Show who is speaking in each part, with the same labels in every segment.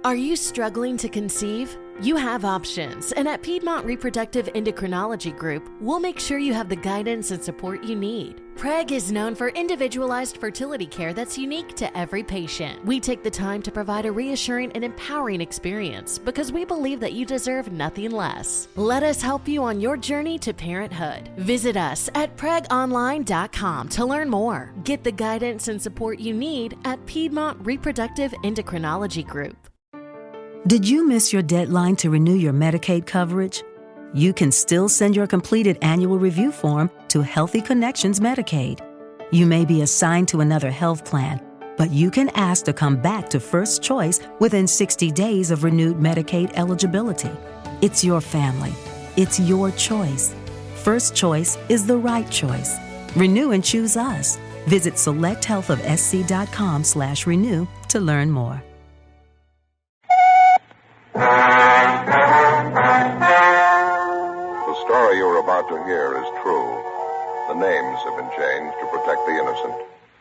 Speaker 1: Are you struggling to conceive? You have options, and at Piedmont Reproductive Endocrinology Group, we'll make sure you have the guidance and support you need. PREG is known for individualized fertility care that's unique to every patient. We take the time to provide a reassuring and empowering experience because we believe that you deserve nothing less. Let us help you on your journey to parenthood. Visit us at pregonline.com to learn more. Get the guidance and support you need at Piedmont Reproductive Endocrinology Group.
Speaker 2: Did you miss your deadline to renew your Medicaid coverage? You can still send your completed annual review form to Healthy Connections Medicaid. You may be assigned to another health plan, but you can ask to come back to First Choice within 60 days of renewed Medicaid eligibility. It's your family. It's your choice. First Choice is the right choice. Renew and choose us. Visit selecthealthofsc.com/renew to learn more.
Speaker 3: The story you're about to hear is true. The names have been changed to protect the innocent.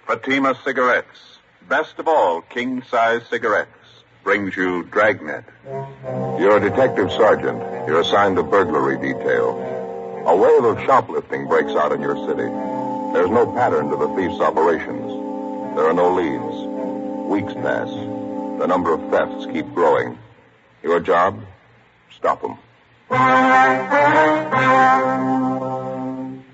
Speaker 3: Fatima Cigarettes, best of all king-size cigarettes, brings you Dragnet. You're a detective sergeant. You're assigned to burglary detail. A wave of shoplifting breaks out in your city. There's no pattern to the thief's operations. There are no leads. Weeks pass. The number of thefts keep growing. Your job? Stop them.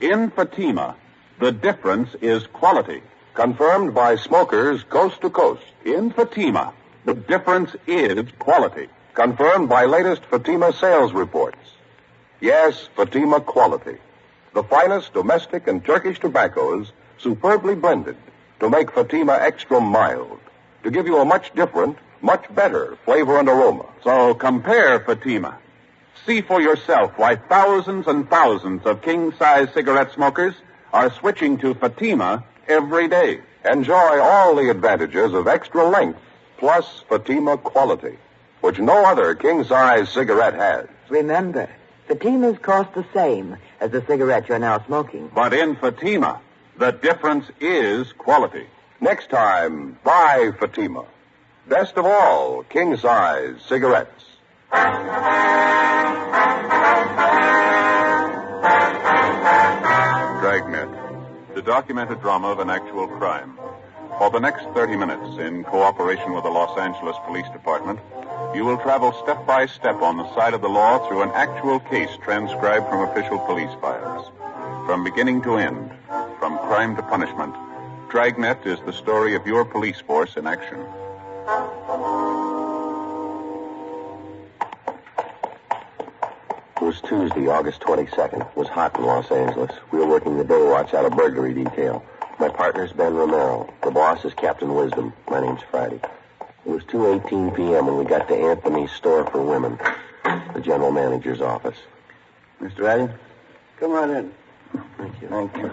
Speaker 4: In Fatima, the difference is quality.
Speaker 3: Confirmed by smokers coast to coast.
Speaker 4: In Fatima, the difference is quality.
Speaker 3: Confirmed by latest Fatima sales reports. Yes, Fatima quality. The finest domestic and Turkish tobaccos superbly blended to make Fatima extra mild. To give you a much different, much better flavor and aroma.
Speaker 4: So compare Fatima. See for yourself why thousands and thousands of king-size cigarette smokers are switching to Fatima every day.
Speaker 3: Enjoy all the advantages of extra length plus Fatima quality, which no other king-size cigarette has.
Speaker 5: Remember, Fatimas cost the same as the cigarette you're now smoking.
Speaker 4: But in Fatima, the difference is quality.
Speaker 3: Next time, buy Fatima. Best of all, king-size cigarettes.
Speaker 4: Dragnet, the documented drama of an actual crime. For the next 30 minutes, in cooperation with the Los Angeles Police Department, you will travel step by step on the side of the law through an actual case transcribed from official police files. From beginning to end, from crime to punishment, Dragnet is the story of your police force in action.
Speaker 6: It was Tuesday, August 22nd. It was hot in Los Angeles. We were working the day watch out of burglary detail. My partner's Ben Romero. The boss is Captain Wisdom. My name's Friday. It was 2:18 p.m. when we got to Anthony's Store for Women, the general manager's office.
Speaker 7: Mr. Addy, come right in.
Speaker 6: Thank you.
Speaker 7: Thank you.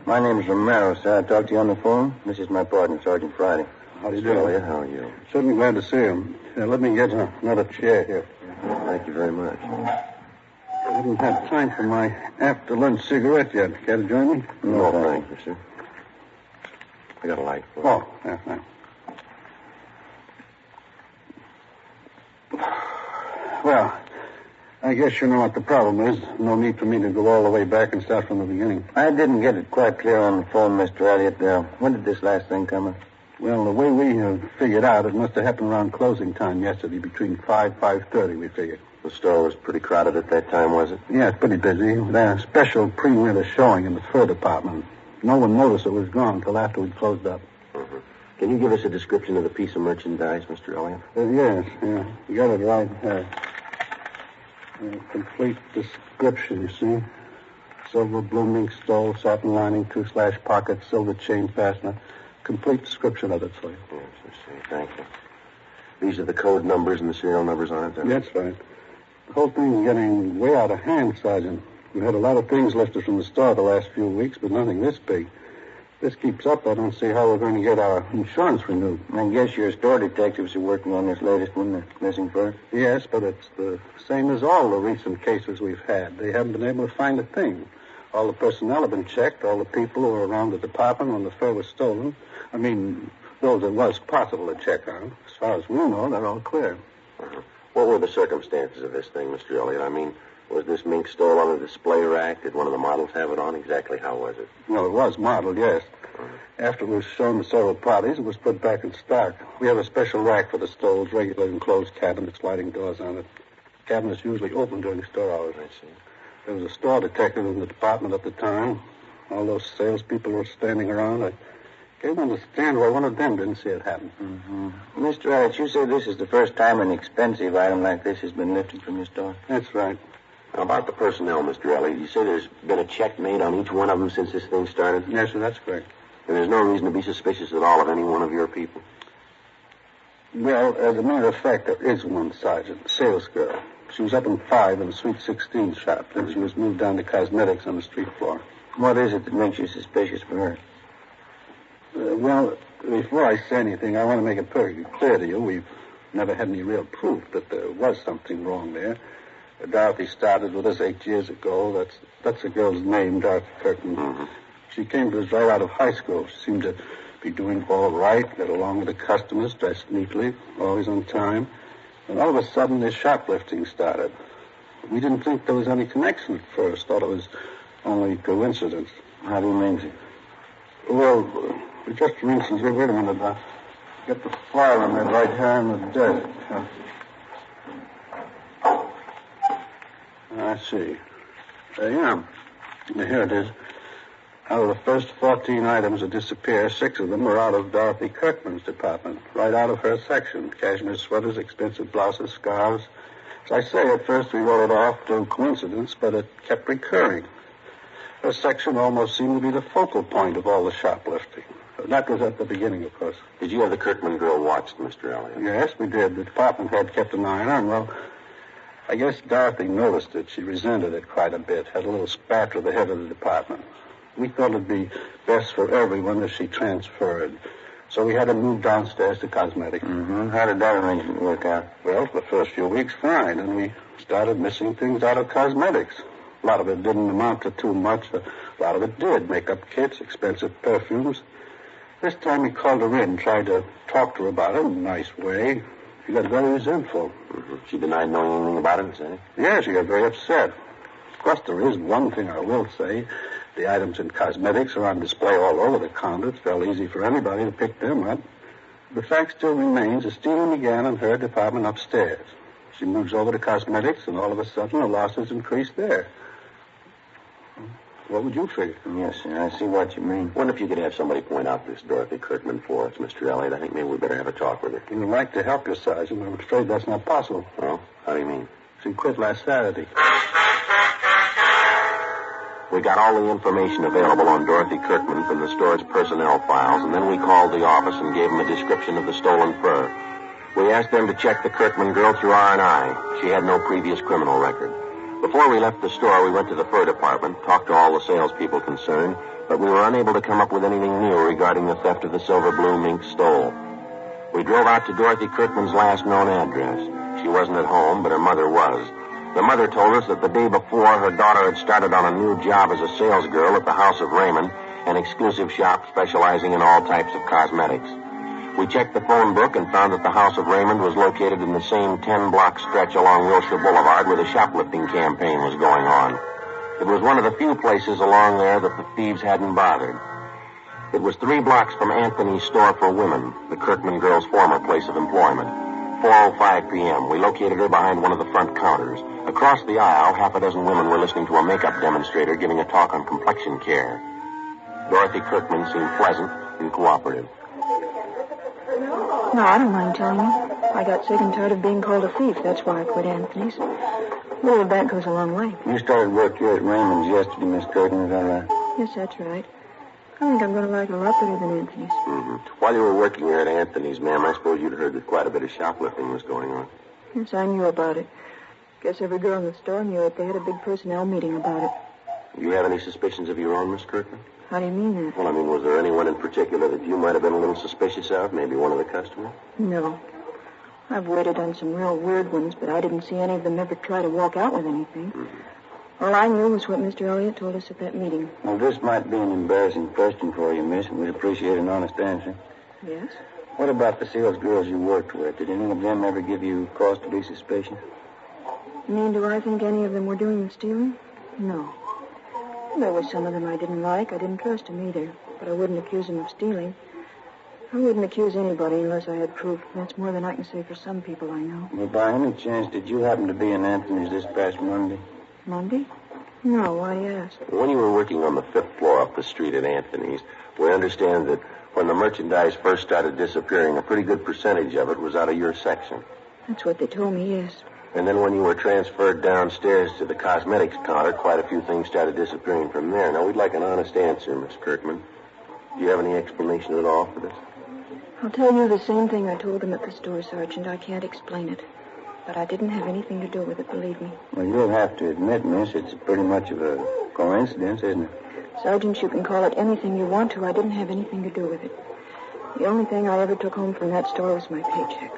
Speaker 7: My name's Romero, sir. I talked to you on the phone. This is my partner, Sergeant Friday.
Speaker 6: How do you do? Elliot, how are you?
Speaker 7: Certainly glad to see him. Let me get another chair here.
Speaker 6: Thank you very much.
Speaker 7: I haven't had time for my after-lunch cigarette yet. Care to join me?
Speaker 6: No, thank you, sir. I got a light for you.
Speaker 7: Oh, yeah, thanks. Well, I guess you know what the problem is. No need for me to go all the way back and start from the beginning. I didn't get it quite clear on the phone, Mr. Elliott. When did this last thing come in? Well, the way we figured out, it must have happened around closing time yesterday, between 5:30, we figured.
Speaker 6: The store was pretty crowded at that time, was it?
Speaker 7: Yeah, it's pretty busy. They had a special pre-winter showing in the fur department. No one noticed it was gone until after we closed up.
Speaker 6: Mm-hmm. Can you give us a description of the piece of merchandise, Mr. Elliott?
Speaker 7: Yes, yeah. You got it right. Complete description, you see. Silver blooming stole, satin lining, 2-slash pocket, silver chain fastener. Complete description of it for you.
Speaker 6: Yes, I see. Thank you. These are the code numbers and the serial numbers on it, then?
Speaker 7: That's right. The whole thing's getting way out of hand, Sergeant. We've had a lot of things lifted from the store the last few weeks, but nothing this big. If this keeps up, I don't see how we're going to get our insurance renewed. I guess your store detectives are working on this latest one, the missing purse? Yes, but it's the same as all the recent cases we've had. They haven't been able to find a thing. All the personnel have been checked, all the people who were around the department when the fur was stolen. I mean, those it was possible to check on. As far as we know, they're all clear.
Speaker 6: Uh-huh. What were the circumstances of this thing, Mr. Elliott? I mean, was this mink stole on a display rack? Did one of the models have it on? Exactly how was it?
Speaker 7: Well, it was modeled, yes. After it was shown to several parties, it was put back in stock. We have a special rack for the stoles, regular enclosed cabinet, sliding doors on it. The cabinet's usually open during store hours.
Speaker 6: I see.
Speaker 7: There was a store detective in the department at the time. All those salespeople were standing around. I can't understand why one of them didn't see it happen.
Speaker 8: Mm-hmm. Mr. Elliott, you say this is the first time an expensive item like this has been lifted from your store?
Speaker 7: That's right.
Speaker 6: How about the personnel, Mr. Elliott? You say there's been a check made on each one of them since this thing started?
Speaker 7: Yes, sir, that's correct.
Speaker 6: And there's no reason to be suspicious at all of any one of your people?
Speaker 7: Well, as a matter of fact, there is one, Sergeant, sales girl. She was up in 5 in the Sweet 16 shop. Then she was moved down to cosmetics on the street floor.
Speaker 8: What is it that makes you suspicious for her?
Speaker 7: Well, before I say anything, I want to make it perfectly clear to you. We've never had any real proof that there was something wrong there. Dorothy started with us 8 years ago. That's the girl's name, Dorothy Kirkman.
Speaker 6: Mm-hmm.
Speaker 7: She came to us right out of high school. She seemed to be doing all right, got along with the customers, dressed neatly, always on time. And all of a sudden, this shoplifting started. We didn't think there was any connection at first. Thought it was only coincidence.
Speaker 8: How do you mean?
Speaker 7: Well, just for instance, wait a minute. Get the file on that right hand on the desk. I see. Yeah. Here it is. Out of the first 14 items that disappear, 6 of them were out of Dorothy Kirkman's department, right out of her section. Cashmere sweaters, expensive blouses, scarves. As I say, at first we wrote it off to coincidence, but it kept recurring. Her section almost seemed to be the focal point of all the shoplifting. That was at the beginning, of course.
Speaker 6: Did you have the Kirkman girl watched, Mr. Elliott?
Speaker 7: Yes, we did. The department head kept an eye on her, and, well, I guess Dorothy noticed it. She resented it quite a bit, had a little spat with the head of the department. We thought it'd be best for everyone if she transferred. So we had her moved downstairs to cosmetics.
Speaker 8: Mm-hmm. How did that arrangement work out?
Speaker 7: Well, for the first few weeks, fine. And we started missing things out of cosmetics. A lot of it didn't amount to too much. A lot of it did. Makeup kits, expensive perfumes. This time we called her in, tried to talk to her about it in a nice way. She got very resentful.
Speaker 6: Mm-hmm. She denied knowing anything about it, say?
Speaker 7: Yeah, she got very upset. Of course, there is one thing I will say. The items in cosmetics are on display all over the counter. It's fairly easy for anybody to pick them up. The fact still remains the stealing began in her department upstairs. She moves over to cosmetics, and all of a sudden the losses increase there. What would you figure?
Speaker 8: Yes, sir. I see what you mean.
Speaker 6: Wonder if you could have somebody point out this Dorothy Kirkman for us, Mr. Elliott. I think maybe we better have a talk with her.
Speaker 7: We'd like to help you, Sergeant. I'm afraid that's not possible.
Speaker 6: Well, how do you mean?
Speaker 7: She quit last Saturday.
Speaker 6: We got all the information available on Dorothy Kirkman from the store's personnel files, and then we called the office and gave them a description of the stolen fur. We asked them to check the Kirkman girl through R&I. She had no previous criminal record. Before we left the store, we went to the fur department, talked to all the salespeople concerned, but we were unable to come up with anything new regarding the theft of the silver blue mink stole. We drove out to Dorothy Kirkman's last known address. She wasn't at home, but her mother was. The mother told us that the day before, her daughter had started on a new job as a sales girl at the House of Raymond, an exclusive shop specializing in all types of cosmetics. We checked the phone book and found that the House of Raymond was located in the same 10-block stretch along Wilshire Boulevard where the shoplifting campaign was going on. It was one of the few places along there that the thieves hadn't bothered. It was 3 blocks from Anthony's store for women, the Kirkman girl's former place of employment. 4:05 p.m. We located her behind one of the front counters. Across the aisle, half a dozen women were listening to a makeup demonstrator giving a talk on complexion care. Dorothy Kirkman seemed pleasant and cooperative.
Speaker 9: No, I don't mind telling you. I got sick and tired of being called a thief. That's why I quit Anthony's. A little of that goes a long way.
Speaker 8: You started work here at Raymond's yesterday, Miss Kirkman, is that right?
Speaker 9: Yes, that's right. I think I'm going to like it a lot better than Anthony's.
Speaker 6: Mm-hmm. While you were working here at Anthony's, ma'am, I suppose you'd heard that quite a bit of shoplifting was going on.
Speaker 9: Yes, I knew about it. Guess every girl in the store knew it. They had a big personnel meeting about it.
Speaker 6: Do you have any suspicions of your own, Miss Kirkman?
Speaker 9: How do you mean that?
Speaker 6: Well, I mean, was there anyone in particular that you might have been a little suspicious of? Maybe one of the customers?
Speaker 9: No. I've waited on some real weird ones, but I didn't see any of them ever try to walk out with anything.
Speaker 6: Mm-hmm.
Speaker 9: All I knew was what Mr. Elliott told us at that meeting.
Speaker 8: Well, this might be an embarrassing question for you, miss, and we'd appreciate an honest answer.
Speaker 9: Yes?
Speaker 8: What about the sales girls you worked with? Did any of them ever give you cause to be suspicious?
Speaker 9: You mean, do I think any of them were doing the stealing? No. There were some of them I didn't like. I didn't trust them either. But I wouldn't accuse them of stealing. I wouldn't accuse anybody unless I had proof. That's more than I can say for some people I know.
Speaker 8: Well, by any chance, did you happen to be in Anthony's this past Monday?
Speaker 9: Monday? No, why do you ask?
Speaker 6: When you were working on the 5th floor up the street at Anthony's, we understand that when the merchandise first started disappearing, a pretty good percentage of it was out of your section.
Speaker 9: That's what they told me, yes.
Speaker 6: And then when you were transferred downstairs to the cosmetics counter, quite a few things started disappearing from there. Now, we'd like an honest answer, Miss Kirkman. Do you have any explanation at all for this?
Speaker 9: I'll tell you the same thing I told them at the store, Sergeant. I can't explain it. But I didn't have anything to do with it, believe me.
Speaker 8: Well, you'll have to admit, miss, it's pretty much of a coincidence, isn't it?
Speaker 9: Sergeant, you can call it anything you want to. I didn't have anything to do with it. The only thing I ever took home from that store was my paycheck.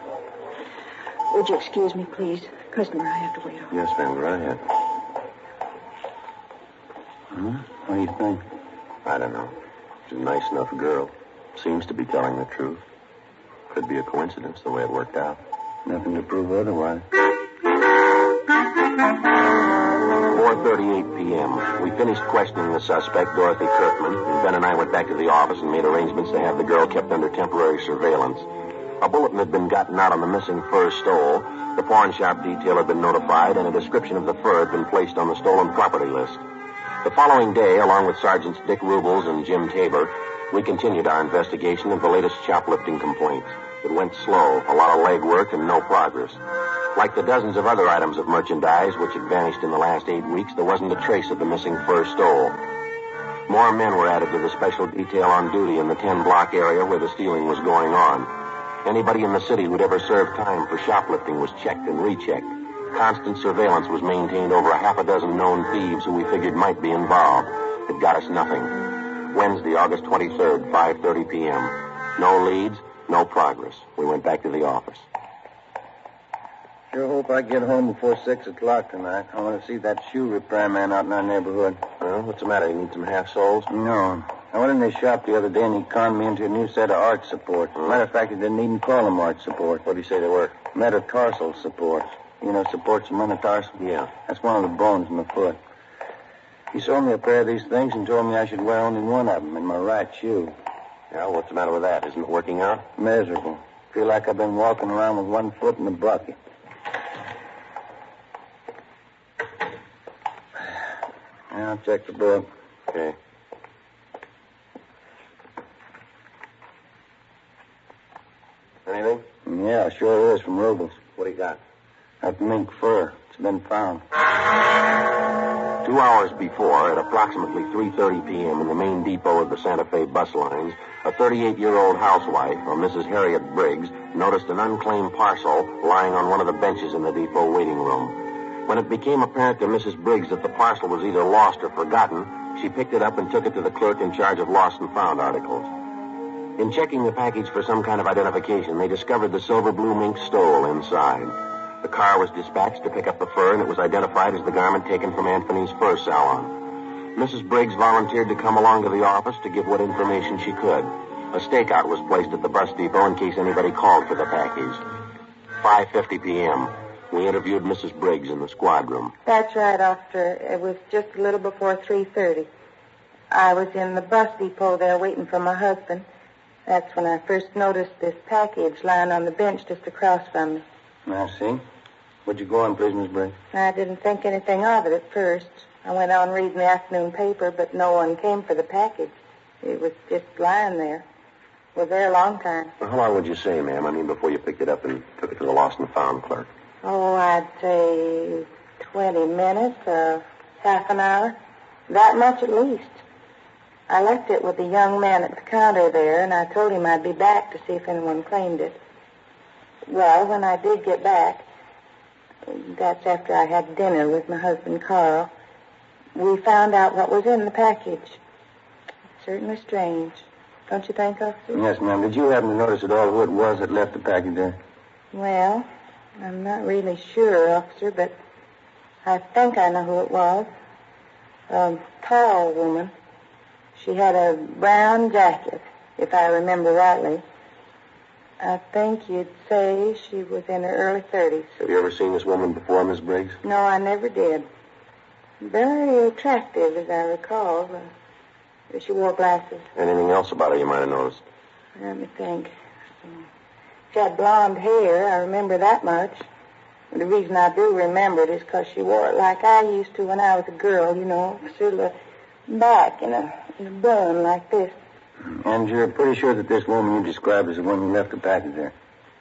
Speaker 9: Would you excuse me, please? Customer, I have to wait on.
Speaker 6: Yes, ma'am, go ahead.
Speaker 8: What do you think?
Speaker 6: I don't know. She's a nice enough girl. Seems to be telling the truth. Could be a coincidence the way it worked out.
Speaker 8: Nothing to prove otherwise.
Speaker 6: 4:38 p.m. We finished questioning the suspect, Dorothy Kirkman, and Ben and I went back to the office and made arrangements to have the girl kept under temporary surveillance. A bulletin had been gotten out on the missing fur stole, the pawn shop detail had been notified, and a description of the fur had been placed on the stolen property list. The following day, along with Sergeants Dick Rubles and Jim Tabor, we continued our investigation of the latest shoplifting complaints. It went slow, a lot of legwork, and no progress. Like the dozens of other items of merchandise which had vanished in the last 8 weeks, there wasn't a trace of the missing fur stole. More men were added to the special detail on duty in the 10-block area where the stealing was going on. Anybody in the city who'd ever served time for shoplifting was checked and rechecked. Constant surveillance was maintained over a half a dozen known thieves who we figured might be involved. It got us nothing. Wednesday, August 23rd, 5:30 p.m. No leads, no progress. We went back to the office.
Speaker 8: Sure hope I get home before 6 o'clock tonight. I want to see that shoe repair man out in our neighborhood.
Speaker 6: Well, what's the matter? You need some half-soles?
Speaker 8: No. I went in his shop the other day and he conned me into a new set of arch supports. Matter of fact, he didn't even call them arch supports.
Speaker 6: What did he say they were?
Speaker 8: Metatarsal supports. You know, supports the metatarsal?
Speaker 6: Yeah.
Speaker 8: That's one of the bones in the foot. He sold me a pair of these things and told me I should wear only one of them in my right shoe.
Speaker 6: Yeah, what's the matter with that? Isn't it working out?
Speaker 8: Miserable. Feel like I've been walking around with one foot in a bucket. Yeah, I'll check the book.
Speaker 6: Okay. Anything?
Speaker 8: Yeah, sure is, from Rubles.
Speaker 6: What do you got?
Speaker 8: That mink fur. It's been found.
Speaker 6: 2 hours before, at approximately 3:30 p.m. in the main depot of the Santa Fe bus lines, a 38-year-old housewife, or Mrs. Harriet Briggs, noticed an unclaimed parcel lying on one of the benches in the depot waiting room. When it became apparent to Mrs. Briggs that the parcel was either lost or forgotten, she picked it up and took it to the clerk in charge of lost and found articles. In checking the package for some kind of identification, they discovered the silver blue mink stole inside. The car was dispatched to pick up the fur, and it was identified as the garment taken from Anthony's fur salon. Mrs. Briggs volunteered to come along to the office to give what information she could. A stakeout was placed at the bus depot in case anybody called for the package. 5:50 p.m. We interviewed Mrs. Briggs in the squad room.
Speaker 10: That's right, officer. It was just a little before 3:30. I was in the bus depot there waiting for my husband. That's when I first noticed this package lying on the bench just across from me.
Speaker 8: I see. What'd you go on, please, Miss Briggs?
Speaker 10: I didn't think anything of it at first. I went on reading the afternoon paper, but no one came for the package. It was just lying there. It was there a long time.
Speaker 6: Well, how long would you say, ma'am? I mean, before you picked it up and took it to the lost and found clerk?
Speaker 10: Oh, I'd say 20 minutes, half an hour. That much at least. I left it with the young man at the counter there, and I told him I'd be back to see if anyone claimed it. Well, when I did get back, that's after I had dinner with my husband, Carl, we found out what was in the package. Certainly strange. Don't you think, officer?
Speaker 8: Yes, ma'am. Did you happen to notice at all who it was that left the package there?
Speaker 10: Well, I'm not really sure, officer, but I think I know who it was. A tall woman. She had a brown jacket, if I remember rightly. I think you'd say she was in her early 30s.
Speaker 6: Have you ever seen this woman before, Miss Briggs?
Speaker 10: No, I never did. Very attractive, as I recall. She wore glasses.
Speaker 6: Anything else about her you might have noticed?
Speaker 10: Let me think. She had blonde hair. I remember that much. And the reason I do remember it is because she wore it like I used to when I was a girl, sort of back in a bun like this.
Speaker 8: And you're pretty sure that this woman you described is the one who left the package there?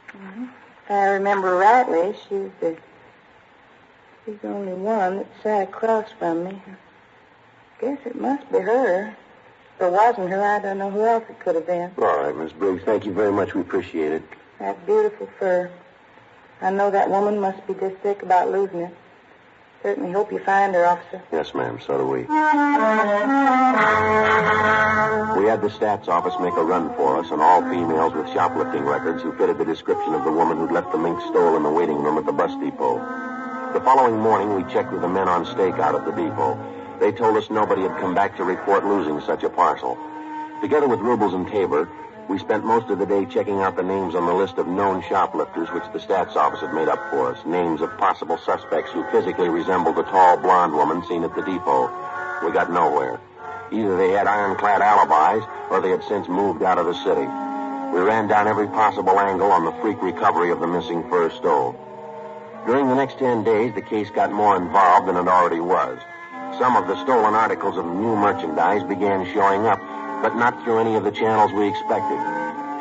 Speaker 10: Mm-hmm. If I remember rightly, she's the only one that sat across from me. Guess it must be her. If it wasn't her, I don't know who else it could have been.
Speaker 6: All right, Miss Briggs. Thank you very much. We appreciate it.
Speaker 10: That beautiful fur. I know that woman must be just sick about losing it. Certainly hope you find her, officer.
Speaker 6: Yes, ma'am. So do we. We had the stats office make a run for us, and all females with shoplifting records who fitted the description of the woman who'd left the mink stole in the waiting room at the bus depot. The following morning, we checked with the men on stakeout at the depot. They told us nobody had come back to report losing such a parcel. Together with Rubles and Tabor, we spent most of the day checking out the names on the list of known shoplifters which the stats office had made up for us, names of possible suspects who physically resembled the tall blonde woman seen at the depot. We got nowhere. Either they had ironclad alibis or they had since moved out of the city. We ran down every possible angle on the freak recovery of the missing fur stole. During the next 10 days, the case got more involved than it already was. Some of the stolen articles of new merchandise began showing up, but not through any of the channels we expected.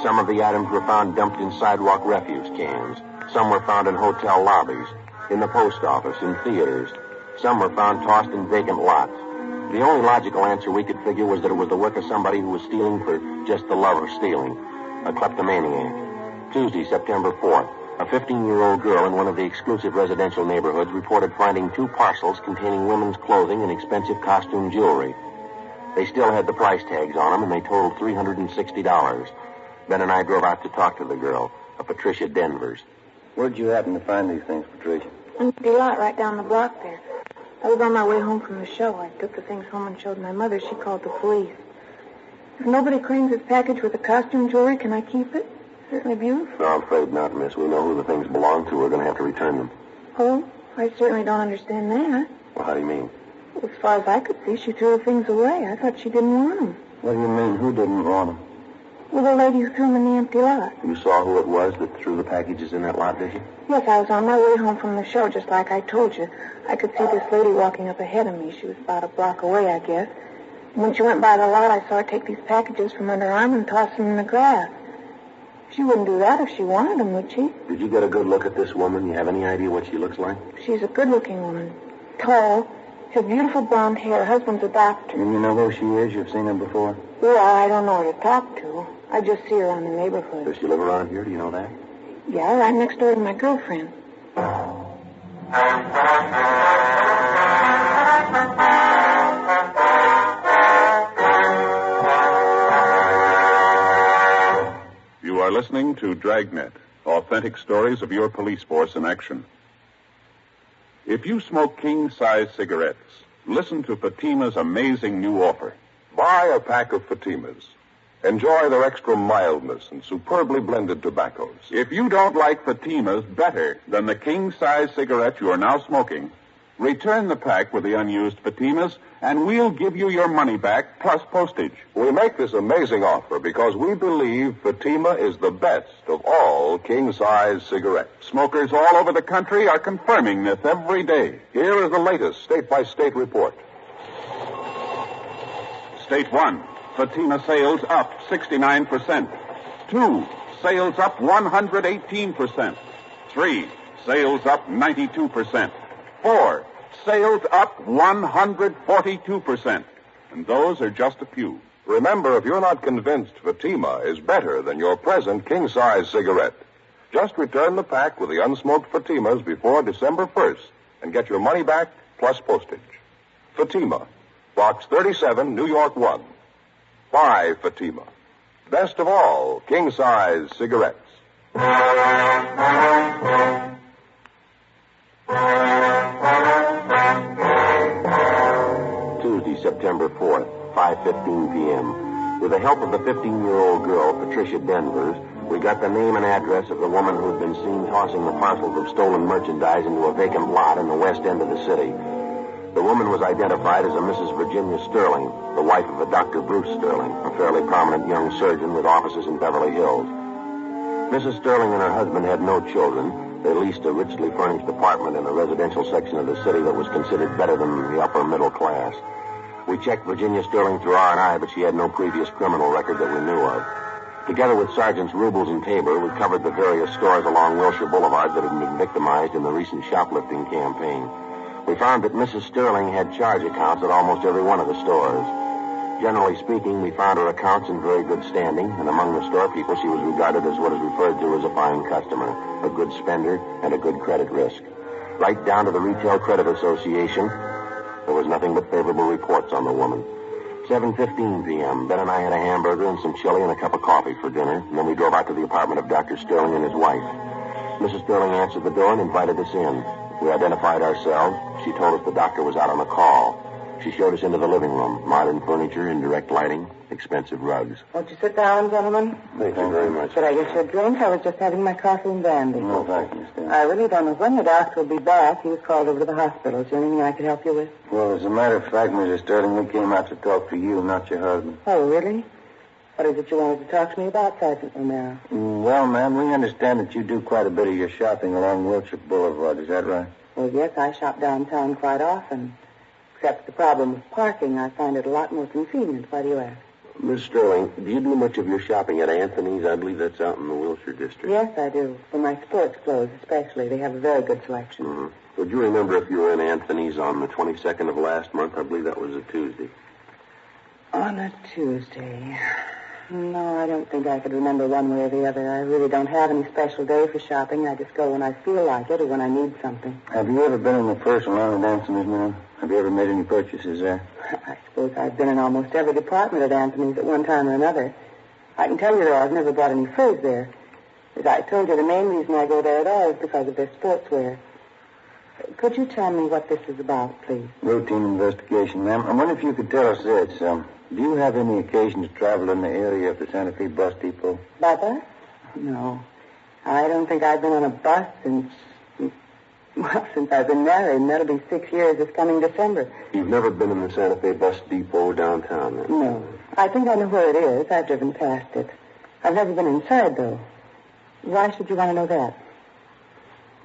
Speaker 6: Some of the items were found dumped in sidewalk refuse cans. Some were found in hotel lobbies, in the post office, in theaters. Some were found tossed in vacant lots. The only logical answer we could figure was that it was the work of somebody who was stealing for just the love of stealing, a kleptomaniac. Tuesday, September 4th, a 15-year-old girl in one of the exclusive residential neighborhoods reported finding 2 parcels containing women's clothing and expensive costume jewelry. They still had the price tags on them, and they totaled $360. Ben and I drove out to talk to the girl, a Patricia Denvers.
Speaker 8: Where'd you happen to find these things, Patricia?
Speaker 9: Empty lot right down the block there. I was on my way home from the show. I took the things home and showed my mother. She called the police. If nobody claims this package with the costume jewelry, can I keep it? Certainly beautiful.
Speaker 6: No, I'm afraid not, miss. We know who the things belong to. We're going to have to return them.
Speaker 9: Oh, I certainly don't understand that.
Speaker 6: Well, how do you mean?
Speaker 9: As far as I could see, she threw the things away. I thought she didn't want them.
Speaker 8: What do you mean, who didn't want them?
Speaker 9: Well, the lady who threw them in the empty lot.
Speaker 6: You saw who it was that threw the packages in that lot, did you?
Speaker 9: Yes, I was on my way home from the show, just like I told you. I could see this lady walking up ahead of me. She was about a block away, I guess. And when she went by the lot, I saw her take these packages from under her arm and toss them in the grass. She wouldn't do that if she wanted them, would she?
Speaker 6: Did you get a good look at this woman? You have any idea what she looks like?
Speaker 9: She's a good-looking woman. Tall. She has beautiful blonde hair. Her husband's a doctor.
Speaker 8: And you know who she is? You've seen her before?
Speaker 9: Well, I don't know her to talk to. I just see her around the neighborhood.
Speaker 6: Does she live around here? Do you know that?
Speaker 9: Yeah, right next door to my girlfriend.
Speaker 4: You are listening to Dragnet, authentic stories of your police force in action. If you smoke king-size cigarettes, listen to Fatima's amazing new offer.
Speaker 3: Buy a pack of Fatimas. Enjoy their extra mildness and superbly blended tobaccos.
Speaker 4: If you don't like Fatima's better than the king-size cigarettes you are now smoking, return the pack with the unused Fatimas, and we'll give you your money back plus postage.
Speaker 3: We make this amazing offer because we believe Fatima is the best of all king-size cigarettes.
Speaker 4: Smokers all over the country are confirming this every day.
Speaker 3: Here is the latest state-by-state report.
Speaker 4: State 1, Fatima sales up 69%. 2, sales up 118%. 3, sales up 92%. 4, sales up 142%. And those are just a few.
Speaker 3: Remember, if you're not convinced Fatima is better than your present king-size cigarette, just return the pack with the unsmoked Fatimas before December 1st and get your money back plus postage. Fatima, Box 37, New York 1. Buy Fatima. Best of all, king-size cigarettes.
Speaker 6: Tuesday, September 4th, 5:15 p.m. With a help of the 15-year-old girl, Patricia Denvers, we got the name and address of the woman who had been seen tossing the parcels of stolen merchandise into a vacant lot in the west end of the city. The woman was identified as a Mrs. Virginia Sterling, the wife of a Dr. Bruce Sterling, a fairly prominent young surgeon with offices in Beverly Hills. Mrs. Sterling and her husband had no children. They leased a richly furnished apartment in a residential section of the city that was considered better than the upper middle class. We checked Virginia Sterling through R&I, but she had no previous criminal record that we knew of. Together with Sergeants Rubles and Tabor, we covered the various stores along Wilshire Boulevard that had been victimized in the recent shoplifting campaign. We found that Mrs. Sterling had charge accounts at almost every one of the stores. Generally speaking, we found her accounts in very good standing, and among the store people, she was regarded as what is referred to as a fine customer, a good spender, and a good credit risk. Right down to the Retail Credit Association, there was nothing but favorable reports on the woman. 7:15 p.m., Ben and I had a hamburger and some chili and a cup of coffee for dinner, and then we drove out to the apartment of Dr. Sterling and his wife. Mrs. Sterling answered the door and invited us in. We identified ourselves. She told us the doctor was out on a call. She showed us into the living room. Modern furniture, indirect lighting, expensive rugs.
Speaker 10: Won't you sit down, gentlemen?
Speaker 6: Thank you very much.
Speaker 10: Should I get you a drink? I was just having my coffee and brandy.
Speaker 8: No, thank you, Stan.
Speaker 10: I really don't know when the doctor will be back. He was called over to the hospital. Is there anything I could help you with?
Speaker 8: Well, as a matter of fact, Mrs. Sterling, we came out to talk to you, not your husband.
Speaker 10: Oh, really? What is it you wanted to talk to me about, Sergeant Romero?
Speaker 8: Well, ma'am, we understand that you do quite a bit of your shopping along Wilshire Boulevard. Is that right?
Speaker 10: Well, yes, I shop downtown quite often. Except the problem of parking, I find it a lot more convenient. Why do you ask?
Speaker 6: Miss Sterling, do you do much of your shopping at Anthony's? I believe that's out in the Wilshire district.
Speaker 10: Yes, I do. For my sports clothes, especially. They have a very good selection.
Speaker 6: Mm-hmm. Would you remember if you were in Anthony's on the 22nd of last month? I believe that was a Tuesday.
Speaker 10: On a Tuesday. No, I don't think I could remember one way or the other. I really don't have any special day for shopping. I just go when I feel like it or when I need something.
Speaker 8: Have you ever been in the first line at Anthony's, ma'am? Have you ever made any purchases there?
Speaker 10: I suppose I've been in almost every department at Anthony's at one time or another. I can tell you, though, I've never bought any furs there. As I told you, the main reason I go there at all is because of their sportswear. Could you tell me what this is about, please?
Speaker 8: Routine investigation, ma'am. I wonder if you could tell us this. Do you have any occasion to travel in the area of the Santa Fe bus depot?
Speaker 10: By bus? No. I don't think I've been on a bus since I've been married, and that'll be 6 years this coming December.
Speaker 6: You've never been in the Santa Fe bus depot downtown, then?
Speaker 10: No. I think I know where it is. I've driven past it. I've never been inside, though. Why should you want to know that?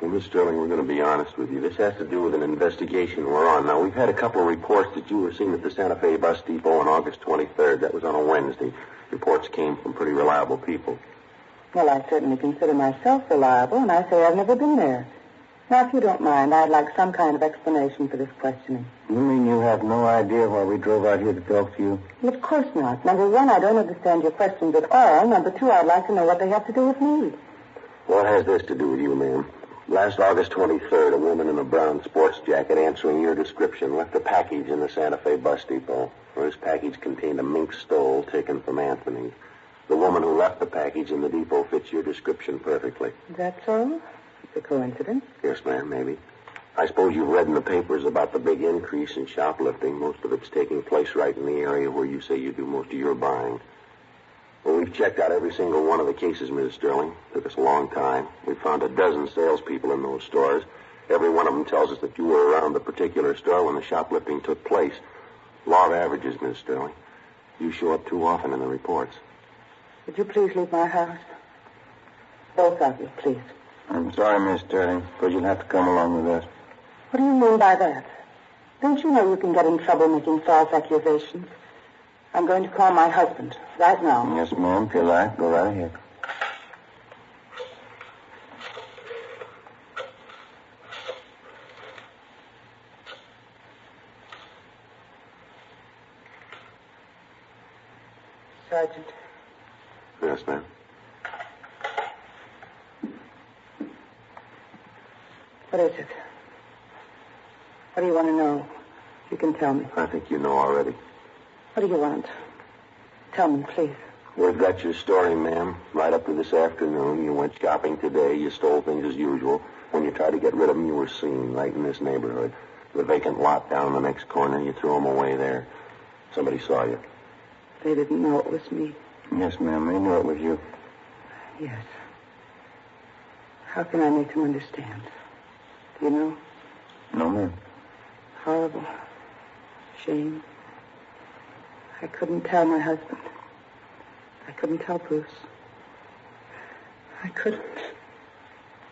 Speaker 6: Well, Miss Sterling, we're going to be honest with you. This has to do with an investigation we're on. Now, we've had a couple of reports that you were seen at the Santa Fe bus depot on August 23rd. That was on a Wednesday. Reports came from pretty reliable people.
Speaker 10: Well, I certainly consider myself reliable, and I say I've never been there. Now, if you don't mind, I'd like some kind of explanation for this questioning.
Speaker 8: You mean you have no idea why we drove out here to talk to you?
Speaker 10: Well, of course not. Number one, I don't understand your questions at all. Number two, I'd like to know what they have to do with me.
Speaker 6: What has this to do with you, ma'am? Last August 23rd, a woman in a brown sports jacket answering your description left a package in the Santa Fe bus depot. This package contained a mink stole taken from Anthony. The woman who left the package in the depot fits your description perfectly.
Speaker 10: Is that so? It's a coincidence.
Speaker 6: Yes, ma'am, maybe. I suppose you've read in the papers about the big increase in shoplifting. Most of it's taking place right in the area where you say you do most of your buying. Well, we've checked out every single one of the cases, Mrs. Sterling. Took us a long time. We found a dozen salespeople in those stores. Every one of them tells us that you were around the particular store when the shoplifting took place. Law of averages, Mrs. Sterling. You show up too often in the reports.
Speaker 10: Would you please leave my house? Both of you, please.
Speaker 8: I'm sorry, Miss Sterling, but you'll have to come along with us.
Speaker 10: What do you mean by that? Don't you know you can get in trouble making false accusations? I'm going to call my husband right now.
Speaker 8: Yes, ma'am. If you like, go right ahead.
Speaker 10: Sergeant.
Speaker 6: Yes, ma'am.
Speaker 10: What is it? What do you want to know? You can tell me.
Speaker 6: I think you know already.
Speaker 10: What do you want? Tell me, please.
Speaker 6: We've got your story, ma'am. Right up to this afternoon. You went shopping today. You stole things as usual. When you tried to get rid of them, you were seen right in this neighborhood. The vacant lot down in the next corner, you threw them away there. Somebody saw you.
Speaker 5: They didn't know it was me.
Speaker 8: Yes, ma'am. They knew it was you.
Speaker 5: Yes. How can I make them understand? Do you know?
Speaker 8: No, ma'am.
Speaker 5: Horrible. Shame. I couldn't tell my husband. I couldn't tell Bruce. I couldn't.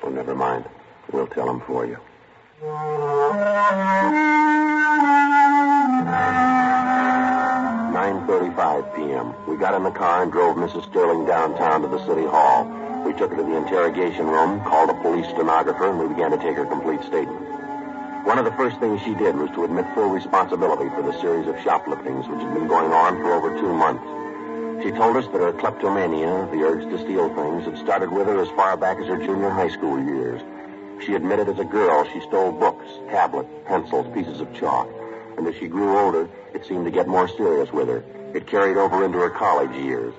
Speaker 6: Oh, never mind. We'll tell him for you. 9:35 p.m. We got in the car and drove Mrs. Sterling downtown to the city hall. We took her to the interrogation room, called a police stenographer, and we began to take her complete statement. One of the first things she did was to admit full responsibility for the series of shopliftings which had been going on for over 2 months. She told us that her kleptomania, the urge to steal things, had started with her as far back as her junior high school years. She admitted as a girl she stole books, tablets, pencils, pieces of chalk. And as she grew older, it seemed to get more serious with her. It carried over into her college years.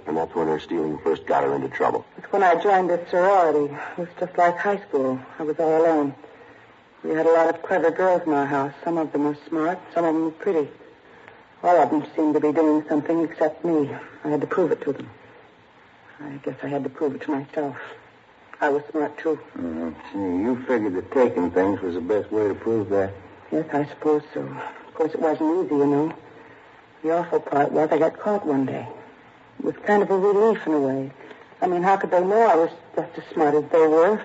Speaker 6: And that's when her stealing first got her into trouble.
Speaker 5: It's when I joined the sorority. It was just like high school. I was all alone. We had a lot of clever girls in our house. Some of them were smart, some of them were pretty. All of them seemed to be doing something except me. I had to prove it to them. I guess I had to prove it to myself. I was smart, too.
Speaker 8: See, you figured that taking things was the best way to prove that.
Speaker 5: Yes, I suppose so. Of course, it wasn't easy, you know. The awful part was I got caught one day. It was kind of a relief in a way. I mean, how could they know I was just as smart as they were?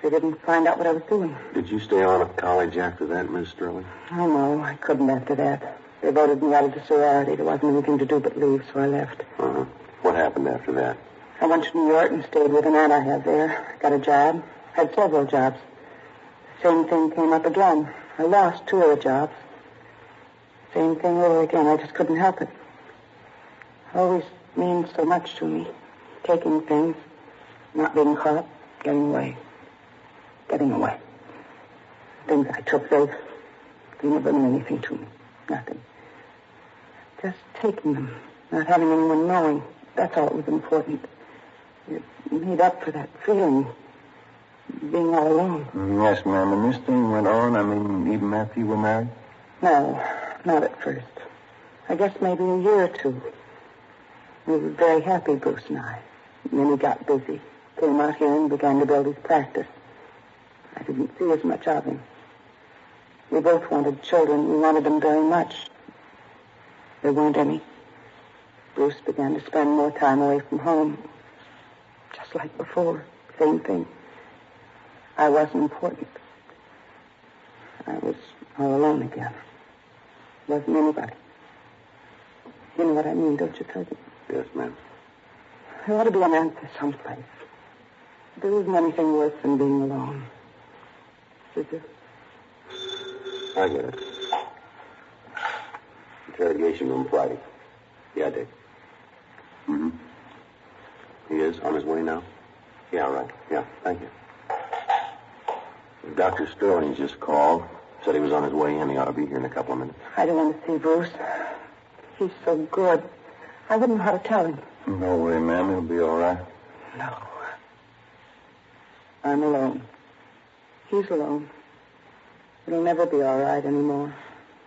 Speaker 5: They didn't find out what I was doing.
Speaker 6: Did you stay on at college after that, Miss Sterling?
Speaker 5: Oh, no, I couldn't after that. They voted me out of the sorority. There wasn't anything to do but leave, so I left.
Speaker 6: Uh-huh. What happened after that?
Speaker 5: I went to New York and stayed with an aunt I had there. Got a job. Had several jobs. The same thing came up again. I lost 2 of the jobs. Same thing over again. I just couldn't help it. It always means so much to me. Taking things, not being caught, getting away. Getting away. Things I took, they never meant anything to me. Nothing. Just taking them, not having anyone knowing. That's all that was important. It made up for that feeling, being all alone.
Speaker 8: Yes, ma'am. And this thing went on, I mean, even after you were married?
Speaker 5: No, not at first. I guess maybe a year or 2. We were very happy, Bruce and I. And then he got busy. Came out here and began to build his practice. I didn't see as much of him. We both wanted children. We wanted them very much. There weren't any. Bruce began to spend more time away from home. Just like before. Same thing. I wasn't important. I was all alone again. Wasn't anybody. You know what I mean, don't you, cousin?
Speaker 6: Yes, ma'am.
Speaker 5: There ought to be an answer someplace. There isn't anything worse than being alone. Is there?
Speaker 6: I get it. Interrogation room Friday. Yeah, Dick. Mm-hmm. He is on his way now? Yeah, right. Yeah, thank you. Dr. Sterling just called. Said he was on his way in. He ought to be here in a couple of minutes.
Speaker 5: I don't want to see Bruce. He's so good. I wouldn't know how to tell him.
Speaker 8: No worry, ma'am. He'll be all right.
Speaker 5: No. I'm alone. He's alone. It'll never be all right anymore.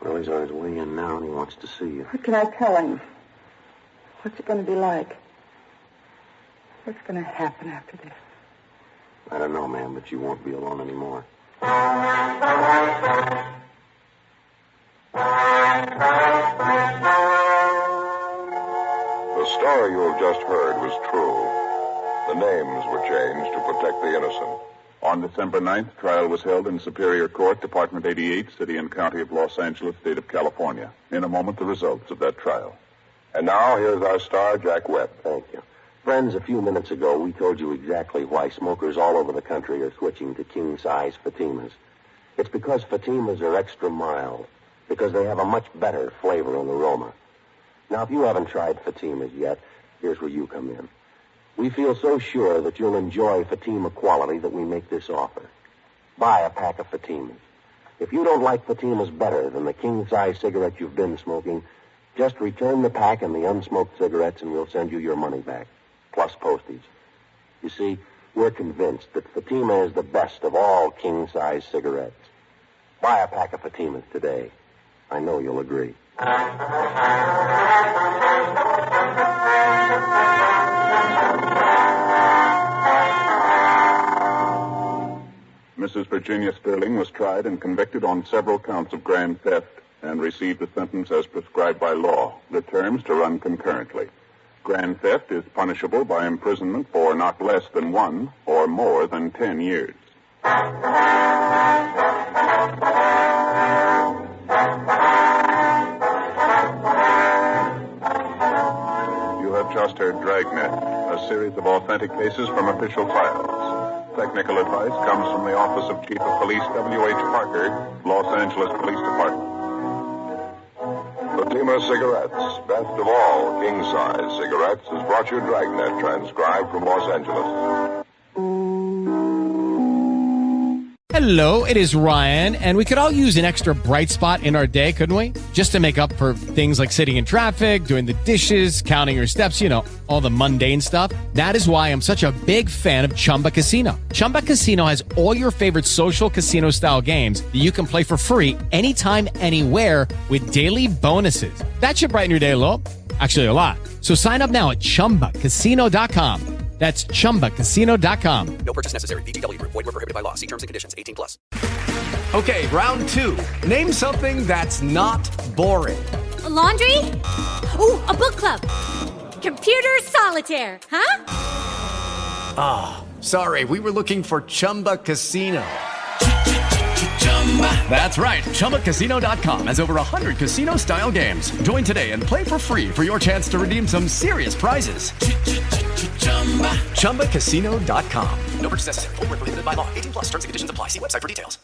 Speaker 6: Well, he's on his way in now, and he wants to see you.
Speaker 5: What can I tell him? What's it going to be like? What's going to happen after this?
Speaker 6: I don't know, ma'am, but you won't be alone anymore.
Speaker 3: The story you have just heard was true. The names were changed to protect the innocent.
Speaker 4: On December 9th, trial was held in Superior Court, Department 88, City and County of Los Angeles, State of California. In a moment, the results of that trial.
Speaker 3: And now, here's our star, Jack Webb.
Speaker 6: Thank you. Friends, a few minutes ago, we told you exactly why smokers all over the country are switching to king-size Fatimas. It's because Fatimas are extra mild, because they have a much better flavor and aroma. Now, if you haven't tried Fatimas yet, here's where you come in. We feel so sure that you'll enjoy Fatima quality that we make this offer. Buy a pack of Fatimas. If you don't like Fatimas better than the king-size cigarette you've been smoking, just return the pack and the unsmoked cigarettes and we'll send you your money back, plus postage. You see, we're convinced that Fatima is the best of all king-size cigarettes. Buy a pack of Fatimas today. I know you'll agree.
Speaker 4: Mrs. Virginia Sterling was tried and convicted on several counts of grand theft and received a sentence as prescribed by law, the terms to run concurrently. Grand theft is punishable by imprisonment for not less than 1 or more than 10 years. You have just heard Dragnet, a series of authentic cases from official files. Technical advice comes from the Office of Chief of Police W.H. Parker, Los Angeles Police Department.
Speaker 3: Fatima Cigarettes, best of all king-size cigarettes, has brought you Dragnet, transcribed from Los Angeles.
Speaker 11: Hello, it is Ryan, and we could all use an extra bright spot in our day, couldn't we? Just to make up for things like sitting in traffic, doing the dishes, counting your steps, you know, all the mundane stuff. That is why I'm such a big fan of Chumba Casino. Chumba Casino has all your favorite social casino-style games that you can play for free anytime, anywhere with daily bonuses. That should brighten your day a little. Actually, a lot. So sign up now at ChumbaCasino.com. That's ChumbaCasino.com.
Speaker 12: No purchase necessary. VGW Group. Void where prohibited by law. See terms and conditions. 18+.
Speaker 13: Okay, round 2. Name something that's not boring.
Speaker 14: A laundry? Ooh, a book club. Computer solitaire, huh?
Speaker 13: Ah, sorry. We were looking for Chumba Casino. That's right. ChumbaCasino.com has over 100 casino-style games. Join today and play for free for your chance to redeem some serious prizes. ChumbaCasino.com.
Speaker 12: No purchase necessary. Void where prohibited by law. 18+. Terms and conditions apply. See website for details.